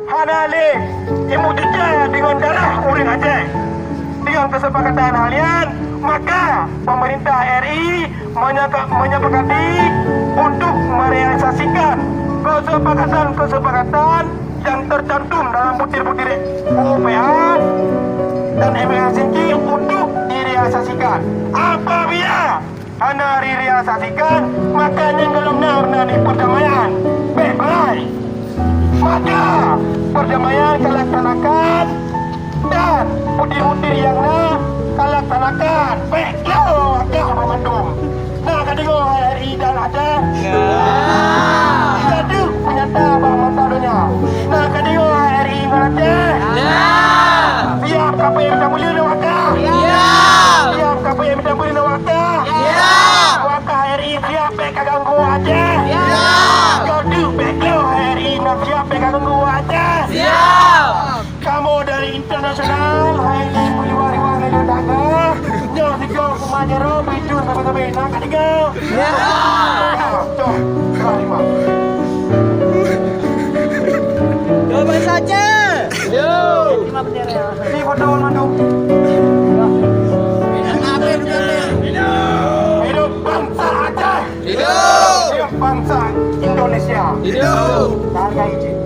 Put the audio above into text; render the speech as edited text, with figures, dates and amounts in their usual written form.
Hanale ibu tiga dengan darah orang Aceh. Dengan kesepakatan halian, maka pemerintah RI menyepakati untuk merealisasikan kesepakatan yang tercantum dalam butir-butir UPH dan MLCK untuk direalisasikan. Apabila anda direalisasikan, makanya dalam nani perdamaian baik-baik, maka perdamaian kelaksanakan dan butir-butir yang kelaksanakan baiklah agak memandung. Nah, kadang RI dan Aceh ada penyata bahawa mata dunia. Nah, kadang RI dan Aceh siap KPM minta mulia dan wakah. Siap KPM minta mulia dan wakah. Wakah RI siap mereka ganggu Aceh. Jadi baiklah RI nak siap mereka ganggu Aceh. Kamu dari internasional, hari ini meliwari-wari dengan dagang. Jangan tiga kumanya Robi, jun sampai-sampai nak tiga. Jom, terima. Coba saja. Yo. Terima bendera. Ini foto mandu. Hidup bangsa Aceh. Hidup bangsa Indonesia. Hidup. Harga izin.